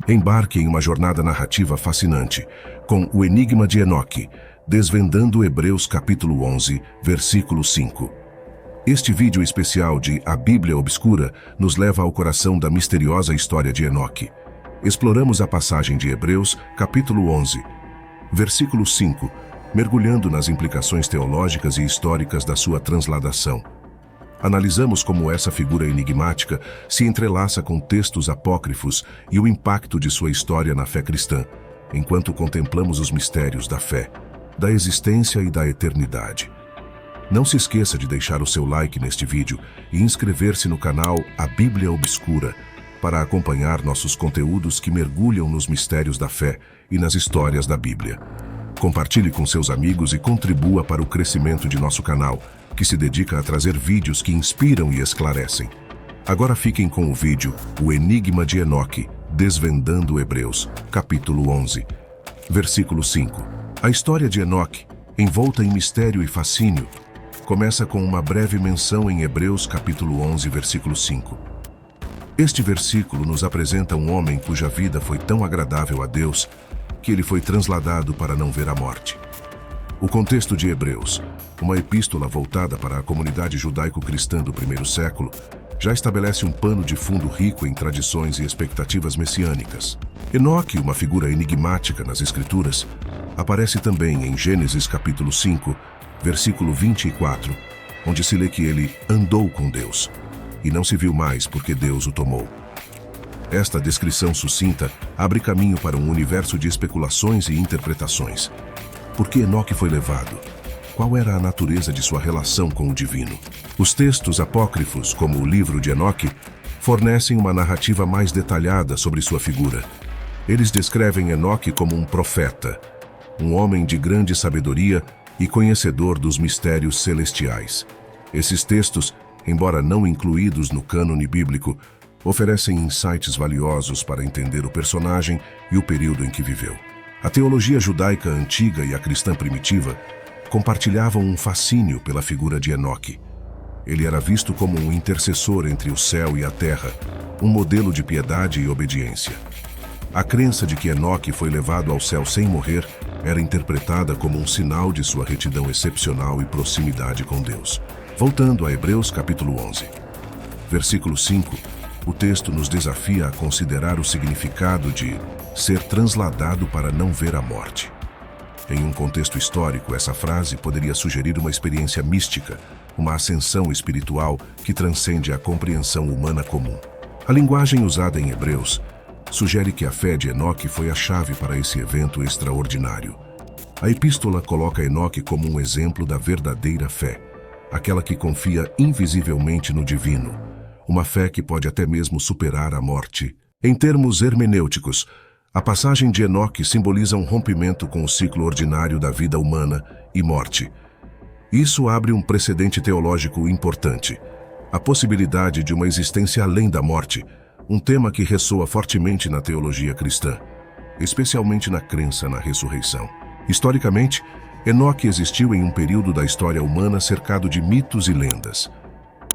Embarque em uma jornada narrativa fascinante, com o Enigma de Enoque, desvendando Hebreus capítulo 11, versículo 5. Este vídeo especial de A Bíblia Obscura nos leva ao coração da misteriosa história de Enoque. Exploramos a passagem de Hebreus capítulo 11, versículo 5, mergulhando nas implicações teológicas e históricas da sua transladação. Analisamos como essa figura enigmática se entrelaça com textos apócrifos e o impacto de sua história na fé cristã, enquanto contemplamos os mistérios da fé, da existência e da eternidade. Não se esqueça de deixar o seu like neste vídeo e inscrever-se no canal A Bíblia Obscura para acompanhar nossos conteúdos que mergulham nos mistérios da fé e nas histórias da Bíblia. Compartilhe com seus amigos e contribua para o crescimento de nosso canal, que se dedica a trazer vídeos que inspiram e esclarecem. Agora fiquem com o vídeo O Enigma de Enoque, desvendando Hebreus, capítulo 11, versículo 5. A história de Enoque, envolta em mistério e fascínio, começa com uma breve menção em Hebreus, capítulo 11, versículo 5. Este versículo nos apresenta um homem cuja vida foi tão agradável a Deus que ele foi transladado para não ver a morte. O contexto de Hebreus, uma epístola voltada para a comunidade judaico-cristã do primeiro século, já estabelece um pano de fundo rico em tradições e expectativas messiânicas. Enoque, uma figura enigmática nas Escrituras, aparece também em Gênesis capítulo 5, versículo 24, onde se lê que ele andou com Deus, e não se viu mais porque Deus o tomou. Esta descrição sucinta abre caminho para um universo de especulações e interpretações. Por que Enoque foi levado? Qual era a natureza de sua relação com o divino? Os textos apócrifos, como o livro de Enoque, fornecem uma narrativa mais detalhada sobre sua figura. Eles descrevem Enoque como um profeta, um homem de grande sabedoria e conhecedor dos mistérios celestiais. Esses textos, embora não incluídos no cânone bíblico, oferecem insights valiosos para entender o personagem e o período em que viveu. A teologia judaica antiga e a cristã primitiva compartilhavam um fascínio pela figura de Enoque. Ele era visto como um intercessor entre o céu e a terra, um modelo de piedade e obediência. A crença de que Enoque foi levado ao céu sem morrer era interpretada como um sinal de sua retidão excepcional e proximidade com Deus. Voltando a Hebreus capítulo 11, versículo 5, o texto nos desafia a considerar o significado de ser transladado para não ver a morte. Em um contexto histórico, essa frase poderia sugerir uma experiência mística, uma ascensão espiritual que transcende a compreensão humana comum. A linguagem usada em Hebreus sugere que a fé de Enoque foi a chave para esse evento extraordinário. A epístola coloca Enoque como um exemplo da verdadeira fé, aquela que confia invisivelmente no divino, uma fé que pode até mesmo superar a morte. Em termos hermenêuticos, a passagem de Enoque simboliza um rompimento com o ciclo ordinário da vida humana e morte. Isso abre um precedente teológico importante, a possibilidade de uma existência além da morte, um tema que ressoa fortemente na teologia cristã, especialmente na crença na ressurreição. Historicamente, Enoque existiu em um período da história humana cercado de mitos e lendas.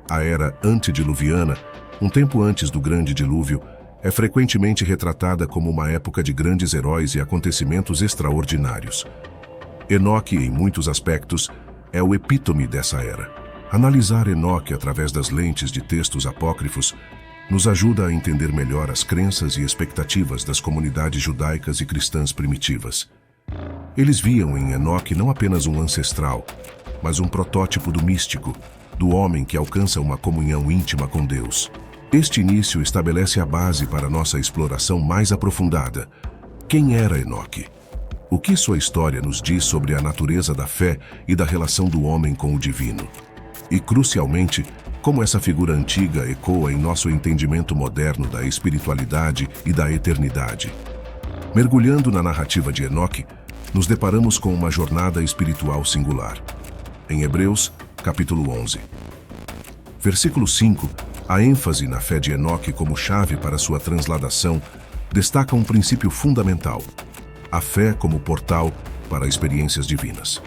A era antediluviana, um tempo antes do grande dilúvio, é frequentemente retratada como uma época de grandes heróis e acontecimentos extraordinários. Enoque, em muitos aspectos, é o epítome dessa era. Analisar Enoque através das lentes de textos apócrifos nos ajuda a entender melhor as crenças e expectativas das comunidades judaicas e cristãs primitivas. Eles viam em Enoque não apenas um ancestral, mas um protótipo do místico, do homem que alcança uma comunhão íntima com Deus. Este início estabelece a base para nossa exploração mais aprofundada. Quem era Enoque? O que sua história nos diz sobre a natureza da fé e da relação do homem com o divino? E, crucialmente, como essa figura antiga ecoa em nosso entendimento moderno da espiritualidade e da eternidade. Mergulhando na narrativa de Enoque, nos deparamos com uma jornada espiritual singular. Em Hebreus, capítulo 11, versículo 5, a ênfase na fé de Enoque como chave para sua transladação destaca um princípio fundamental: a fé como portal para experiências divinas.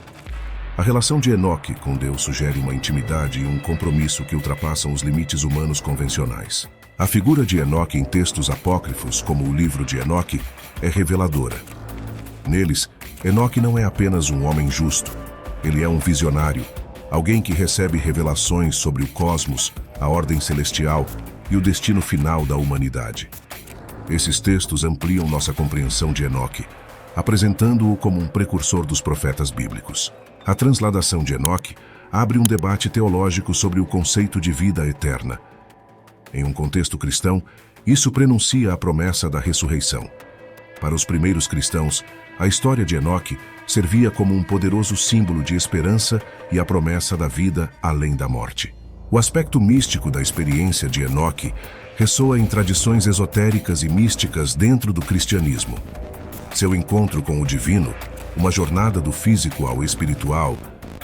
A relação de Enoque com Deus sugere uma intimidade e um compromisso que ultrapassam os limites humanos convencionais. A figura de Enoque em textos apócrifos, como o livro de Enoque, é reveladora. Neles, Enoque não é apenas um homem justo, ele é um visionário, alguém que recebe revelações sobre o cosmos, a ordem celestial e o destino final da humanidade. Esses textos ampliam nossa compreensão de Enoque, apresentando-o como um precursor dos profetas bíblicos. A transladação de Enoque abre um debate teológico sobre o conceito de vida eterna. Em um contexto cristão, isso prenuncia a promessa da ressurreição. Para os primeiros cristãos, a história de Enoque servia como um poderoso símbolo de esperança e a promessa da vida além da morte. O aspecto místico da experiência de Enoque ressoa em tradições esotéricas e místicas dentro do cristianismo. Seu encontro com o divino, uma jornada do físico ao espiritual,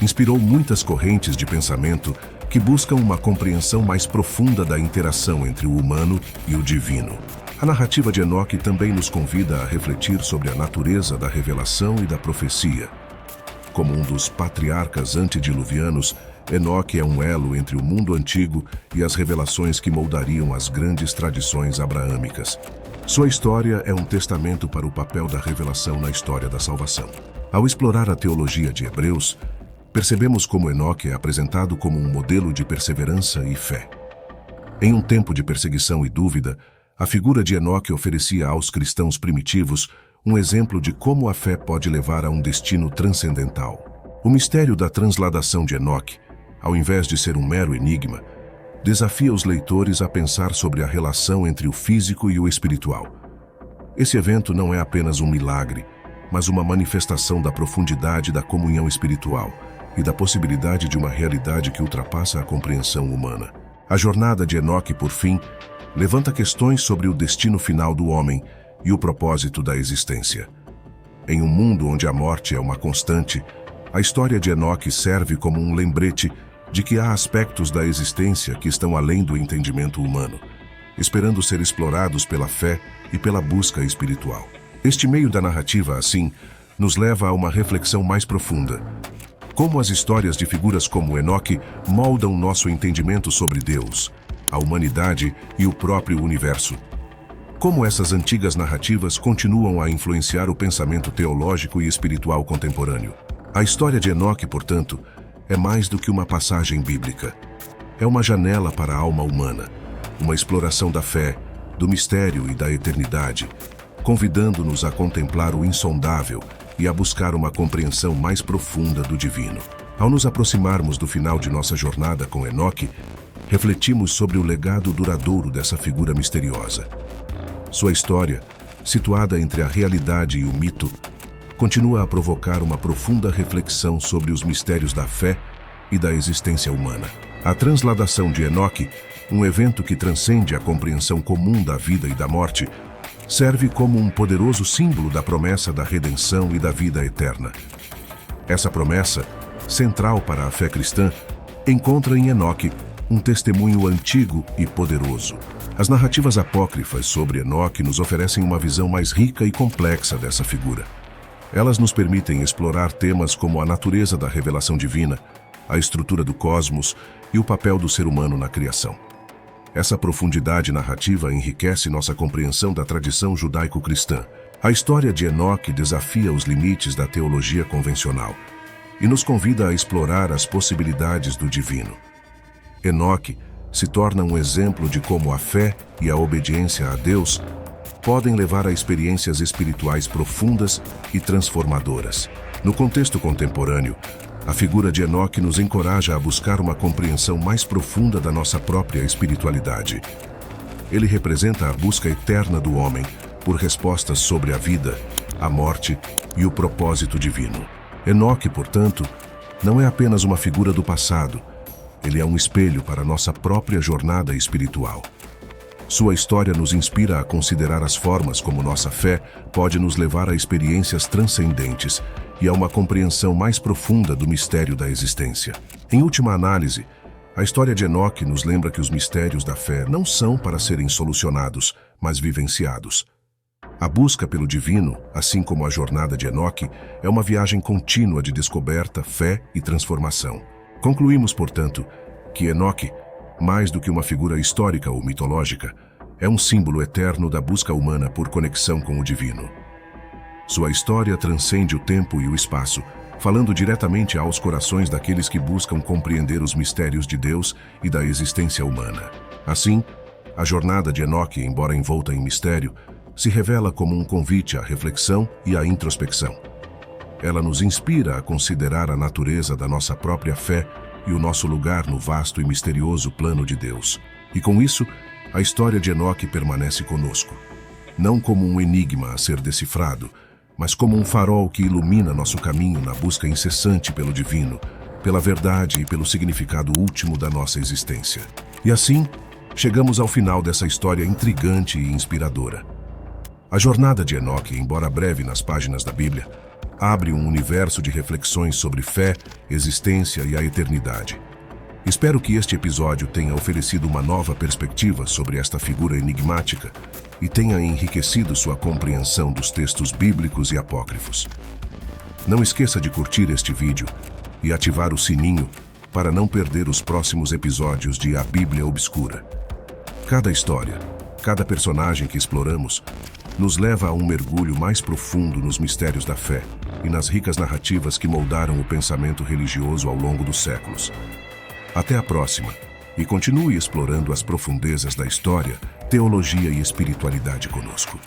inspirou muitas correntes de pensamento que buscam uma compreensão mais profunda da interação entre o humano e o divino. A narrativa de Enoque também nos convida a refletir sobre a natureza da revelação e da profecia. Como um dos patriarcas antediluvianos, Enoque é um elo entre o mundo antigo e as revelações que moldariam as grandes tradições abraâmicas. Sua história é um testamento para o papel da revelação na história da salvação. Ao explorar a teologia de Hebreus, percebemos como Enoque é apresentado como um modelo de perseverança e fé. Em um tempo de perseguição e dúvida, a figura de Enoque oferecia aos cristãos primitivos um exemplo de como a fé pode levar a um destino transcendental. O mistério da transladação de Enoque, ao invés de ser um mero enigma, desafia os leitores a pensar sobre a relação entre o físico e o espiritual. Esse evento não é apenas um milagre, mas uma manifestação da profundidade da comunhão espiritual e da possibilidade de uma realidade que ultrapassa a compreensão humana. A jornada de Enoque, por fim, levanta questões sobre o destino final do homem e o propósito da existência. Em um mundo onde a morte é uma constante, a história de Enoque serve como um lembrete de que há aspectos da existência que estão além do entendimento humano, esperando ser explorados pela fé e pela busca espiritual. Este meio da narrativa, assim, nos leva a uma reflexão mais profunda. Como as histórias de figuras como Enoque moldam nosso entendimento sobre Deus, a humanidade e o próprio universo. Como essas antigas narrativas continuam a influenciar o pensamento teológico e espiritual contemporâneo. A história de Enoque, portanto, é mais do que uma passagem bíblica. É uma janela para a alma humana, uma exploração da fé, do mistério e da eternidade, convidando-nos a contemplar o insondável e a buscar uma compreensão mais profunda do divino. Ao nos aproximarmos do final de nossa jornada com Enoque, refletimos sobre o legado duradouro dessa figura misteriosa. Sua história, situada entre a realidade e o mito, continua a provocar uma profunda reflexão sobre os mistérios da fé e da existência humana. A transladação de Enoque, um evento que transcende a compreensão comum da vida e da morte, serve como um poderoso símbolo da promessa da redenção e da vida eterna. Essa promessa, central para a fé cristã, encontra em Enoque um testemunho antigo e poderoso. As narrativas apócrifas sobre Enoque nos oferecem uma visão mais rica e complexa dessa figura. Elas nos permitem explorar temas como a natureza da revelação divina, a estrutura do cosmos e o papel do ser humano na criação. Essa profundidade narrativa enriquece nossa compreensão da tradição judaico-cristã. A história de Enoque desafia os limites da teologia convencional e nos convida a explorar as possibilidades do divino. Enoque se torna um exemplo de como a fé e a obediência a Deus podem levar a experiências espirituais profundas e transformadoras. No contexto contemporâneo, a figura de Enoque nos encoraja a buscar uma compreensão mais profunda da nossa própria espiritualidade. Ele representa a busca eterna do homem por respostas sobre a vida, a morte e o propósito divino. Enoque, portanto, não é apenas uma figura do passado, ele é um espelho para nossa própria jornada espiritual. Sua história nos inspira a considerar as formas como nossa fé pode nos levar a experiências transcendentes e a uma compreensão mais profunda do mistério da existência. Em última análise, a história de Enoque nos lembra que os mistérios da fé não são para serem solucionados, mas vivenciados. A busca pelo divino, assim como a jornada de Enoque, é uma viagem contínua de descoberta, fé e transformação. Concluímos, portanto, que Enoque, mais do que uma figura histórica ou mitológica, é um símbolo eterno da busca humana por conexão com o divino. Sua história transcende o tempo e o espaço, falando diretamente aos corações daqueles que buscam compreender os mistérios de Deus e da existência humana. Assim, a jornada de Enoque, embora envolta em mistério, se revela como um convite à reflexão e à introspecção. Ela nos inspira a considerar a natureza da nossa própria fé e o nosso lugar no vasto e misterioso plano de Deus. E com isso, a história de Enoque permanece conosco, não como um enigma a ser decifrado, mas como um farol que ilumina nosso caminho na busca incessante pelo divino, pela verdade e pelo significado último da nossa existência. E assim, chegamos ao final dessa história intrigante e inspiradora. A jornada de Enoque, embora breve nas páginas da Bíblia, abre um universo de reflexões sobre fé, existência e a eternidade. Espero que este episódio tenha oferecido uma nova perspectiva sobre esta figura enigmática e tenha enriquecido sua compreensão dos textos bíblicos e apócrifos. Não esqueça de curtir este vídeo e ativar o sininho para não perder os próximos episódios de A Bíblia Obscura. Cada história, cada personagem que exploramos, nos leva a um mergulho mais profundo nos mistérios da fé e nas ricas narrativas que moldaram o pensamento religioso ao longo dos séculos. Até a próxima, e continue explorando as profundezas da história, teologia e espiritualidade conosco.